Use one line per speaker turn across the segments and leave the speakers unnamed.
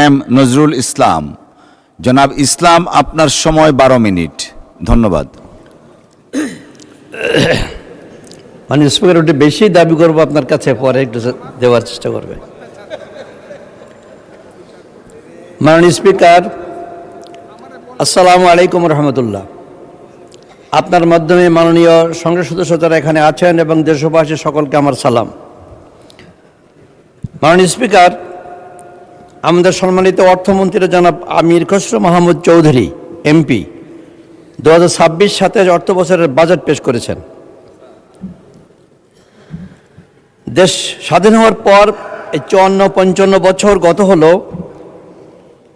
M Nazrul Islam. জনাব ইসলাম, আপনার সময় 12 মিনিট। ধন্যবাদ।
মানে স্পিকার ওটা বেশি দাবি করবো আপনার কাছে, পরে একটু দেওয়ার চেষ্টা করবে। মাননীয় স্পিকার, আসসালামু আলাইকুম রহমতুল্লাহ। আপনার মাধ্যমে মাননীয় সংসদ সদস্য যারা এখানে আছেন এবং দেশবাসী সকলকে আমার সালাম। মাননীয় স্পিকার, আমাদের সম্মানিত অর্থমন্ত্রী জনাব আমির খসরু মাহমুদ চৌধুরী এমপি 2026-27 অর্থ বছরের বাজেট পেশ করেছেন। দেশ স্বাধীন হওয়ার পর এই 54-55 বছর গত হলো।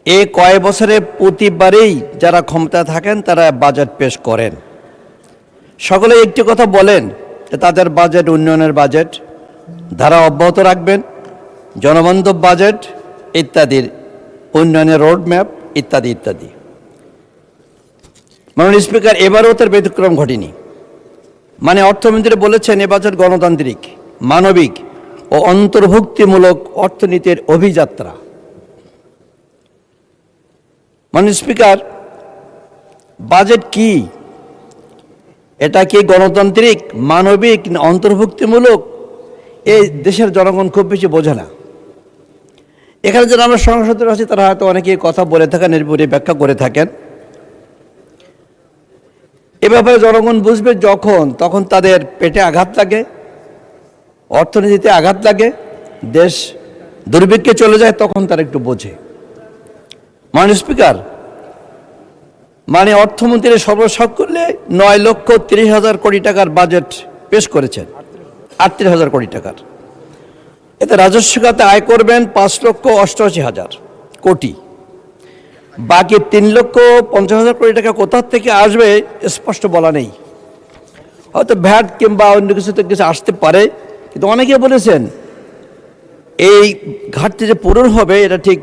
এই কয়েক বছরে প্রতিবারেই যারা ক্ষমতায় থাকেন তারা বাজেট পেশ করেন। সকলে একটি কথা বলেন যে তাদের বাজেট উন্নয়নের বাজেট, ধারা অব্যাহত রাখবেন, জনবান্ধব বাজেট ইত্যাদির, উন্নয়নের রোডম্যাপ ইত্যাদি ইত্যাদি। মাননীয় স্পিকার, এবারও তার ব্যতিক্রম ঘটেনি। মানে অর্থমন্ত্রী বলেছেন এ বাজেট গণতান্ত্রিক, মানবিক ও অন্তর্ভুক্তিমূলক অর্থনীতির অভিযাত্রা। মাননীয় স্পিকার, বাজেট কি? এটা কি গণতান্ত্রিক, মানবিক না অন্তর্ভুক্তিমূলক? এই দেশের জনগণ খুব বেশি বোঝে না। এখানে যারা আমরা সংসদে আছি তারা হয়তো অনেকেই কথা বলে থাকেন, এর উপরে ব্যাখ্যা করে থাকেন। এ ব্যাপারে জনগণ বুঝবে তখন তাদের পেটে আঘাত লাগে, অর্থনীতিতে আঘাত লাগে, দেশ দুর্ভিক্ষে চলে যায়, তখন তারা একটু বোঝে। মাননীয় স্পিকার, মানে অর্থমন্ত্রী সর্বসকলে 9,30,000 কোটি টাকার বাজেট পেশ করেছেন, 38,000 কোটি টাকার। এতে রাজস্ব খাতে আয় করবেন 5,88,000 কোটি। বাকি 3,50,000 কোটি টাকা কোথা থেকে আসবে স্পষ্ট বলা নেই। হয়তো ভ্যাট কিংবা অন্য কিছুতে কিছু আসতে পারে, কিন্তু অনেকে বলেছেন এই ঘাটতি যে পূরণ হবে এটা ঠিক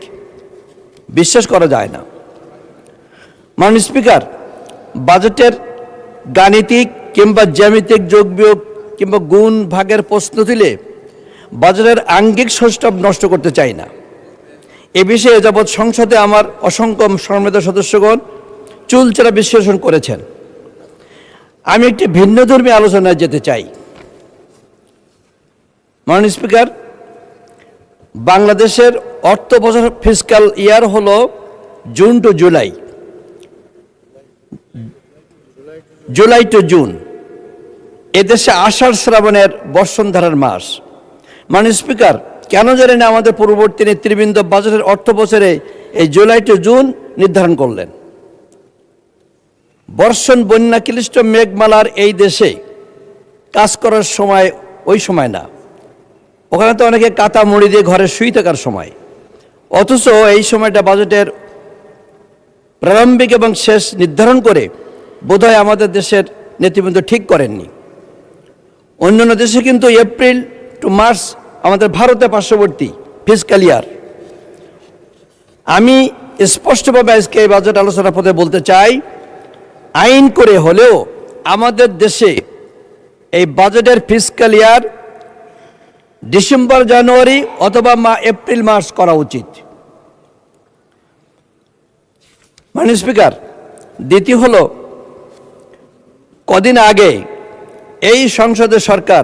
বিশ্বাস করা যায় না। মাননীয় স্পিকার, বাজেটের গাণিতিক কিংবা জ্যামিতিক যোগ বিয়োগ কিংবা গুণ ভাগের প্রশ্ন তুলে বাজেটের আঙ্গিক সৌষ্ঠব নষ্ট করতে চাই না। এ বিষয়ে যাবৎ সংসদে আমার অসংখ্য সম্মানিত সদস্যগণ চুলচেরা বিশ্লেষণ করেছেন। আমি একটি ভিন্নধর্মী আলোচনায় যেতে চাই। মাননীয় স্পিকার, বাংলাদেশের অর্থ বছর ফিসক্যাল ইয়ার হলো June to July, July to June. এদেশে আষাঢ় শ্রাবণের বর্ষণধারার মাস। মাননীয় স্পিকার, কেন জানি না আমাদের পূর্ববর্তী নেতৃবৃন্দ বাজেটের অর্থ বছরে এই জুলাই টু জুন নির্ধারণ করলেন। বর্ষণ বন্যা ক্লিষ্ট মেঘমালার এই দেশে কাজ করার সময় ওই সময় না, ওখানে তো অনেকে কাতা মুড়ি দিয়ে ঘরে শুয়ে থাকার সময়। অথচ এই সময়টা বাজেটের প্রারম্ভিক এবং শেষ নির্ধারণ করে বোধহয় আমাদের দেশের নেতৃবৃন্দ ঠিক করেননি। অন্যান্য দেশে কিন্তু এপ্রিল টু মার্চ আমাদের ভারতে পার্শ্ববর্তী ফিসক্যাল ইয়ার। আমি স্পষ্টভাবে আজকে এই বাজেট আলোচনার পথে বলতে চাই, আইন করে হলেও আমাদের দেশে এই বাজেটের ফিসক্যাল ইয়ার ডিসেম্বর জানুয়ারি অথবা এপ্রিল মার্চ করা উচিত। মাননীয় স্পিকার, দ্বিতীয় হলো, কদিন আগে এই সংসদে সরকার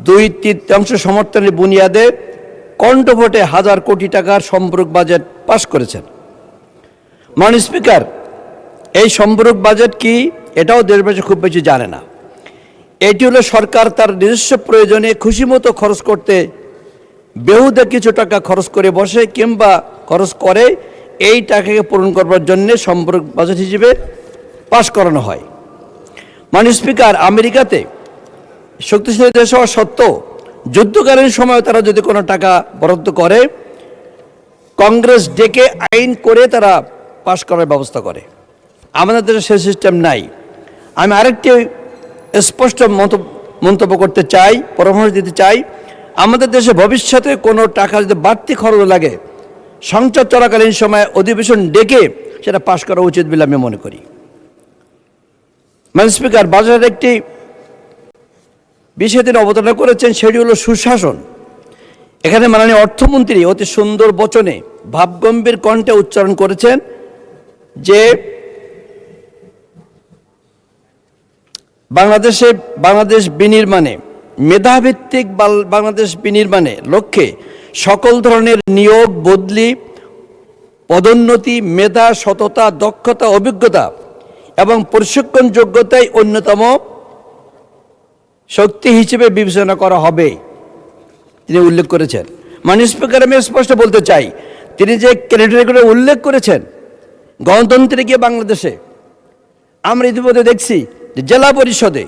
2/3 সমর্থনের বুনিয়াদে কণ্ঠভোটে 1,000 কোটি টাকার সম্পূরক বাজেট পাশ করেছেন। মাননীয় স্পিকার, এই সম্পূরক বাজেট কি এটাও দেশবাসী খুব বেশি জানে না। এটি হলো সরকার তার নিজস্ব প্রয়োজনে খুশি মতো খরচ করতে বেহুদা কিছু টাকা খরচ করে বসে কিংবা খরচ করে, এই টাকাকে পূরণ করবার জন্য সম্পূরক বাজেট হিসেবে পাশ করানো হয়। মাননীয় স্পিকার, আমেরিকাতে শক্তিশালী দেশ হওয়া সত্ত্বেও যুদ্ধকালীন সময় তারা যদি কোনো টাকা বরাদ্দ করে, কংগ্রেস ডেকে আইন করে তারা পাশ করার ব্যবস্থা করে। আমাদের দেশে সেই সিস্টেম নাই। আমি আরেকটি স্পষ্ট মন্তব্য করতে চাই, পরামর্শ দিতে চাই, আমাদের দেশে ভবিষ্যতে কোনো টাকা যদি বাড়তি খরচ লাগে, সংসদ চলাকালীন সময় অধিবেশন ডেকে সেটা পাশ করা উচিত বলে আমি মনে করি। মাননীয় স্পিকার, বাজেটের একটি বিষয়ে তিনি অবতারণা করেছেন, সেটি হলো সুশাসন। এখানে মাননীয় অর্থমন্ত্রী অতি সুন্দর বচনে ভাবগম্ভীর কণ্ঠে উচ্চারণ করেছেন যে বাংলাদেশ বিনির্মাণে মেধাভিত্তিক বাংলাদেশ বিনির্মাণে লক্ষ্যে সকল ধরনের নিয়োগ, বদলি, পদোন্নতি, মেধা, সততা, দক্ষতা, অভিজ্ঞতা এবং প্রশিক্ষণ যোগ্যতাই অন্যতম শক্তি হিসেবে বিবেচনা করা হবে তিনি উল্লেখ করেছেন। মাননীয় স্পিকার, আমি স্পষ্ট বলতে চাই, তিনি যে ক্যারিটেরিয়াগুলো উল্লেখ করেছেন গণতন্ত্রে গিয়ে বাংলাদেশে আমরা ইতিমধ্যে দেখছি যে জেলা পরিষদে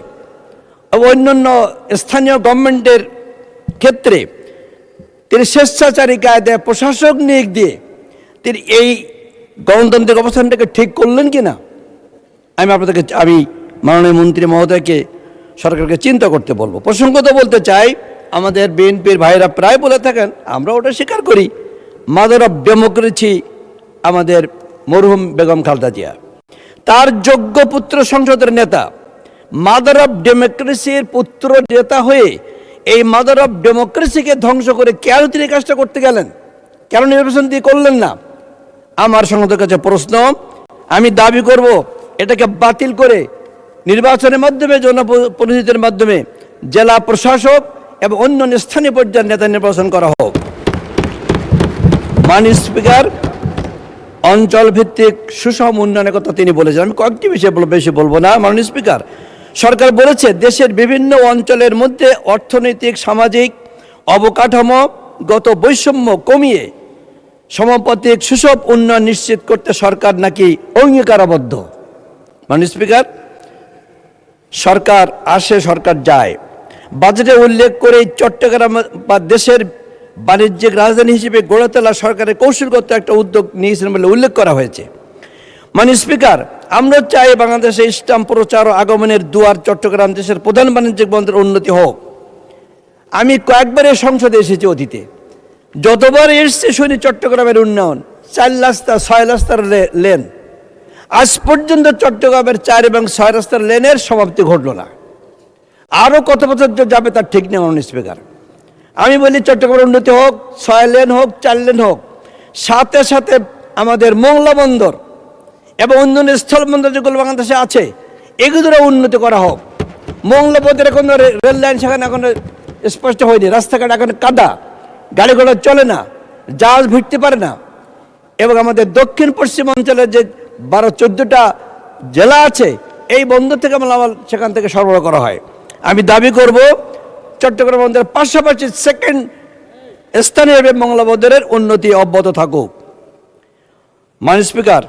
অন্যান্য স্থানীয় গভর্নমেন্টের ক্ষেত্রে তিনি স্বেচ্ছাচারী কায়দায় প্রশাসক নিয়োগ দিয়ে তিনি এই গণতান্ত্রিক অবস্থানটাকে ঠিক করলেন কি না, আমি মাননীয় মন্ত্রী মহোদয়কে, সরকারকে চিন্তা করতে বলবো। প্রসঙ্গত বলতে চাই, আমাদের বিএনপির ভাইরা প্রায় বলে থাকেন, আমরা ওটা স্বীকার করি, মাদার অফ ডেমোক্রেসি আমাদের মরহুম বেগম খালেদা জিয়া, তার যোগ্য পুত্র সংসদের নেতা, মাদার অফ ডেমোক্রেসির পুত্র নেতা হয়ে এই মাদার অফ ডেমোক্রেসিকে ধ্বংস করে কেন তিনি কাজটা করতে গেলেন, কেন নির্বাচন দিয়ে করলেন না? আমার সংসদের কাছে প্রশ্ন। আমি দাবি করব এটাকে বাতিল করে নির্বাচনের মাধ্যমে, জনপ্রতিনিধিদের মাধ্যমে জেলা প্রশাসক এবং অন্যান্য স্থানীয় পর্যায়ের নেতা নির্বাচন করা হোক। মাননীয় স্পিকার, অঞ্চল ভিত্তিক সুষম উন্নয়নের কথা তিনি বলেছেন। আমি কয়েকটি বিষয় বেশি বলবো না। মাননীয় স্পিকার, সরকার বলেছে দেশের বিভিন্ন অঞ্চলের মধ্যে অর্থনৈতিক, সামাজিক, অবকাঠামোগত বৈষম্য কমিয়ে সমাপতিক সুষম উন্নয়ন নিশ্চিত করতে সরকার নাকি অঙ্গীকারাবদ্ধ। মাননীয় স্পিকার, সরকার আসে, সরকার যায়। বাজেটে উল্লেখ করে চট্টগ্রাম বা দেশের বাণিজ্যিক রাজধানী হিসেবে গড়ে তোলা সরকারের কৌশলগত একটা উদ্যোগ নিয়েছেন বলে উল্লেখ করা হয়েছে। মাননীয় স্পিকার, আমরা চাই বাংলাদেশে ইসলাম প্রচার ও আগমনের দুয়ার চট্টগ্রাম দেশের প্রধান বাণিজ্যিক বন্দরের উন্নতি হোক। আমি কয়েকবারে সংসদে এসেছি অতীতে, যতবার এসছে শুনি চট্টগ্রামের উন্নয়ন, 4 রাস্তা 6 রাস্তার লেন। আজ পর্যন্ত চট্টগ্রামের 4 এবং 6 রাস্তার লেনের সমাপ্তি ঘটল না। আরও কত বছর যাবে তার ঠিক নেই। মাননীয় স্পিকার, আমি বলি চট্টগ্রামের উন্নতি হোক, 6 লেন হোক, 4 লেন হোক, সাথে সাথে আমাদের মোংলা বন্দর এবং অন্যান্য স্থলবন্দর যেগুলো বাংলাদেশে আছে এগুলোরও উন্নতি করা হোক। মোংলা বন্দর এখন রেল লাইন সেখানে এখন স্পষ্ট হয়নি, রাস্তাঘাট এখন কাদা, গাড়ি ঘোড়া চলে না, জাহাজ ভিড়তে পারে না। এবং আমাদের দক্ষিণ পশ্চিম অঞ্চলের যে 12-14টা জেলা আছে এই বন্দর থেকে মালামাল সেখান থেকে সরবরাহ করা হয়। আমি দাবি করব চট্টগ্রাম বন্দরের পাশাপাশি সেকেন্ড স্থানীয় মোংলা বন্দরের উন্নতি অব্যাহত থাকুক। মাননীয় স্পিকার,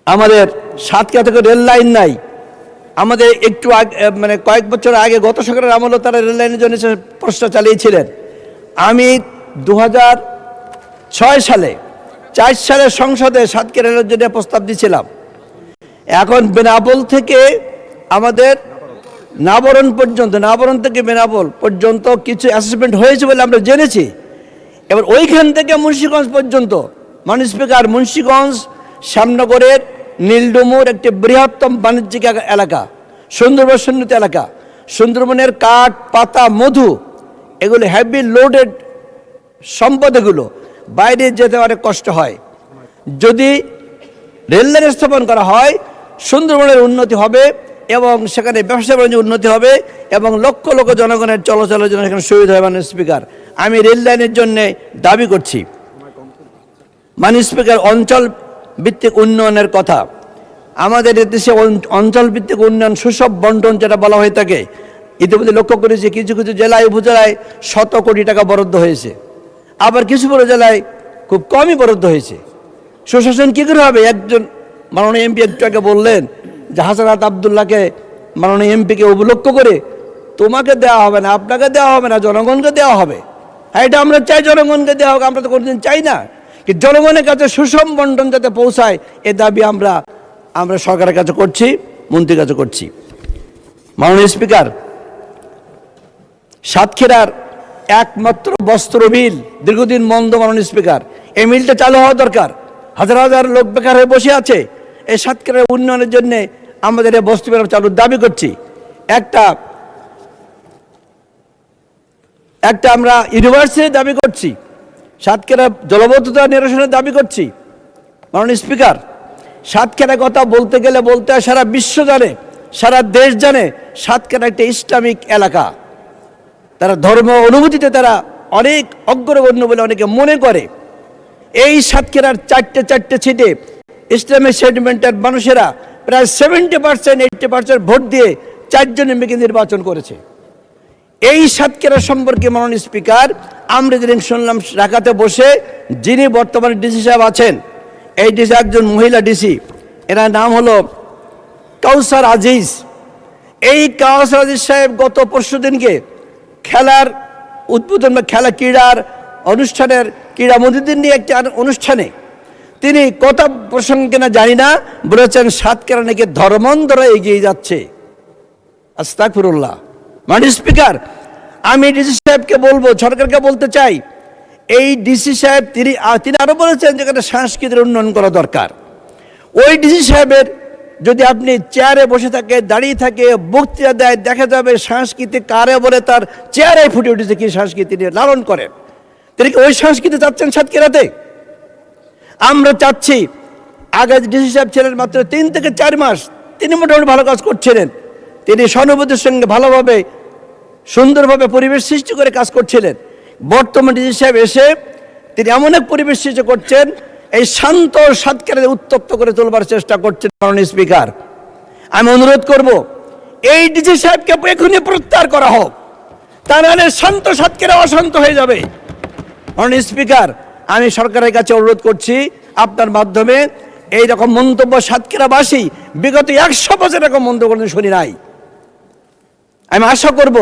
আমাদের সাতক্ষীরা থেকে রেল লাইন নাই। আমাদের একটু আগে, মানে কয়েক বছর আগে গত সরকারের আমলে তারা রেল লাইনের জন্য প্রশ্ন চালিয়েছিলেন। আমি 2006 সালে 4 সালে সংসদে সাতক্ষীরা রেলের জন্য প্রস্তাব দিয়েছিলাম। এখন বেনাপোল থেকে আমাদের নাবরণ পর্যন্ত, নাবরণ থেকে বেনাপোল পর্যন্ত কিছু অ্যাসেসমেন্ট হয়েছে বলে আমরা জেনেছি। এবার ওইখান থেকে মুন্সিগঞ্জ পর্যন্ত, মাননীয় স্পিকার, মুন্সিগঞ্জ শ্যামনগরের নীলডুমুর একটি বৃহত্তম বাণিজ্যিক এলাকা, সুন্দরবন সন্নিহিত এলাকা। সুন্দরবনের কাঠ, পাতা, মধু এগুলো হেভি লোডেড সম্পদ, এগুলো বাইরে যেতে অনেক কষ্ট হয়। যদি রেললাইন স্থাপন করা হয় সুন্দরবনের উন্নতি হবে এবং সেখানে ব্যবসা বাণিজ্যের উন্নতি হবে এবং লক্ষ লক্ষ জনগণের চলাচলের জন্য সেখানে সুবিধা হয়। মাননীয় স্পিকার, আমি রেল লাইনের জন্য দাবি করছি। মাননীয় স্পিকার, অঞ্চল ভিত্তিক উন্নয়নের কথা, আমাদের দেশে অঞ্চল ভিত্তিক উন্নয়ন, সুষম বন্টন যেটা বলা হয়ে থাকে, ইতিমধ্যে লক্ষ্য করেছি কিছু কিছু জেলায়, উপজেলায় 100 কোটি টাকা বরাদ্দ হয়েছে, আবার কিছু বড় জেলায় খুব কমই বরাদ্দ হয়েছে। সুশাসন কী করে হবে? একজন মাননীয় এমপি একটু আগে বললেন যে হাসানাত আবদুল্লাহকে, মাননীয় এমপিকে উপলক্ষ করে তোমাকে দেওয়া হবে না, আপনাকে দেওয়া হবে না, জনগণকে দেওয়া হবে। হ্যাঁ, এটা আমরা চাই জনগণকে দেওয়া হোক, আমরা তো কোনোদিন চাই না। কি জনগণের কাছে সুষম বন্টন যাতে পৌঁছায় এ দাবি আমরা সরকারের কাছে করছি, মন্ত্রীর কাছে করছি। মাননীয় স্পিকার, সাতক্ষীরার একমাত্র বস্ত্র মিল দীর্ঘদিন বন্ধ। মাননীয় স্পিকার, এই মিলটা চালু হওয়া দরকার। হাজার হাজার লোক বেকার হয়ে বসে আছে। এই সাতক্ষীরার উন্নয়নের জন্য আমাদের এই বস্ত্র মিল চালুর দাবি করছি। একটা আমরা ইউনিভার্সিটি দাবি করছি। সাতক্ষীরা জলবদ্ধতা নিরসনের দাবি করছি। মাননীয় স্পিকার, সাতক্ষীরা কথা বলতে গেলে বলতে হয় সারা বিশ্ব জানে, সারা দেশ জানে সাতক্ষীরা একটা ইসলামিক এলাকা। তারা ধর্ম অনুভূতিতে তারা অনেক অগ্রগণ্য বলে অনেকে মনে করে। এই সাতক্ষীরার চারটে ছিটে ইসলামিক সেন্টিমেন্টের মানুষেরা প্রায় 70% 80% ভোট দিয়ে 4 জন এমপিকে নির্বাচন করেছে। এই সাতক্ষীরা সম্পর্কে মাননীয় স্পিকার, আমরা যেদিন শুনলাম ঢাকাতে বসে যিনি বর্তমানে ডিসি সাহেব আছেন, এই ডিসি একজন মহিলা ডিসি, এনার নাম হলো কাউসার আজিজ। এই কাউসার আজিজ সাহেব গত পরশুদিনকে খেলার উদ্বোধন বা ক্রীড়ার অনুষ্ঠানের ক্রীড়া মন্ত্রীদের নিয়ে একটি অনুষ্ঠানে তিনি কথা প্রসঙ্গে না জানি না বলেছেন সাতক্ষীরা নাকি ধর্মান্তরে এগিয়ে যাচ্ছে। আস্তাগফিরুল্লাহ। মাননীয় স্পিকার, আমি ডিসি সাহেবকে বলবো, সরকারকে বলতে চাই, এই ডিসি সাহেব তিনি আরো বলেছেন যে এখানে সংস্কৃতির উন্নয়ন করা দরকার। ওই ডিসি সাহেবের যদি আপনি চেয়ারে বসে থাকে, দাঁড়িয়ে থাকে, বক্তৃতা দেয়, দেখা যাবে সংস্কৃতি কারে বলে তার চেয়ারে ফুটে উঠেছে কি সংস্কৃতি নিয়ে লালন করেন। তিনি কি ওই সংস্কৃতি চাচ্ছেন সাতক্ষীরাতে? আমরা চাচ্ছি, আগে ডিসি সাহেব ছিলেন মাত্র 3 থেকে 4 মাস, তিনি মোটামুটি ভালো কাজ করছিলেন। তিনি সহানুভূতির সঙ্গে ভালোভাবে সুন্দরভাবে পরিবেশ সৃষ্টি করে কাজ করছিলেন। বর্তমান ডিসি সাহেব এসে তিনি এমন এক পরিবেশ সৃষ্টি করছেন, এই শান্ত সাতক্ষীরাকে উত্তপ্ত করে তোলবার চেষ্টা করছেন। মাননীয় স্পিকার, আমি অনুরোধ করব এই ডিসি সাহেবকে এখনই প্রত্যাহার করা হোক, তা নাহলে শান্ত সাতক্ষীরা অশান্ত হয়ে যাবে। মাননীয় স্পিকার, আমি সরকারের কাছে অনুরোধ করছি আপনার মাধ্যমে, এই রকম মন্তব্য সাতক্ষীরাবাসী বিগত 100 বছর এরকম মন্তব্য করতে শুনি নাই। আমি আশা করব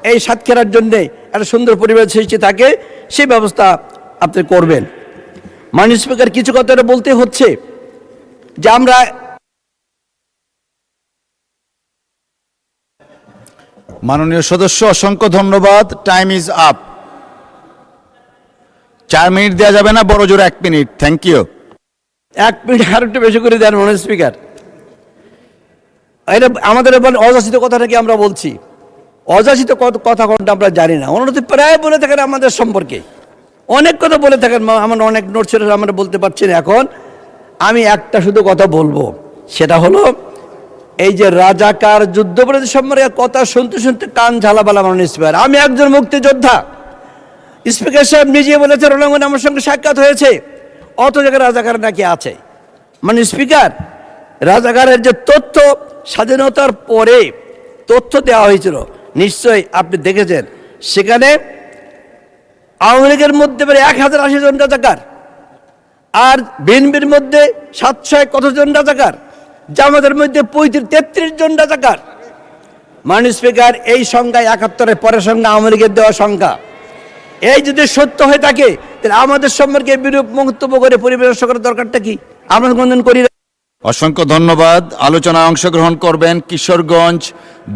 এই সাতক্ষীরার জন্যে একটা সুন্দর পরিবেশ সৃষ্টি থাকে, সেই ব্যবস্থা আপনি করবেন। মাননীয় স্পিকার, কিছু কথা বলতে হচ্ছে যে আমরা
মাননীয় সদস্য, অসংখ্য ধন্যবাদ। Time is up. 4 মিনিট দেওয়া যাবে না, বড় জোর 1 মিনিট। Thank you.
1 মিনিট আর একটু বেশি করে দেন মাননীয় স্পিকার। এটা আমাদের অযাচিত কথাটাকে আমরা বলছি, অযাচিত কথা কোনটা আমরা জানি না। ওনারা প্রায় বলে থাকেন আমাদের সম্পর্কে, অনেক কথা বলে থাকেন, আমার অনেক নোট ছিল আমরা বলতে পারছি না। এখন আমি একটা শুধু কথা বলবো, সেটা হলো এই যে রাজাকার যুদ্ধবিরোধী সম্পর্কে কথা শুনতে শুনতে কান ঝালাপালা। মাননীয় স্পিকার, আমি একজন মুক্তিযোদ্ধা। স্পিকার সাহেব নিজে বলেছেন রণাঙ্গনে আমার সঙ্গে সাক্ষাৎ হয়েছে, অত জায়গায় রাজাকার নাকি আছে। মানে স্পিকার, রাজাকারের যে তথ্য স্বাধীনতার পরে তথ্য দেওয়া হয়েছিল, নিশ্চয়ই আপনি দেখেছেন, সেখানে আওয়ামী লীগের মধ্যে 1080 জন রাজাকার, আর বিএনপির মধ্যে 700 কতজন রাজাকার, জামাতের মধ্যে 33 জন রাজাকার। মাননীয় স্পিকার, এই সংখ্যা 71-এর পরের সংখ্যা আওয়ামী লীগের দেওয়া সংখ্যা। এই যদি সত্য হয়ে থাকে তাহলে আমাদের সম্পর্কে বিরূপ মন্তব্য করে পরিবেশ করার দরকারটা কি? আমরা কোনদিন করি না।
অসংখ্য ধন্যবাদ। আলোচনায় অংশগ্রহণ করবেন কিশোরগঞ্জ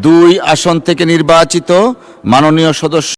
2 আসন থেকে নির্বাচিত মাননীয় সদস্য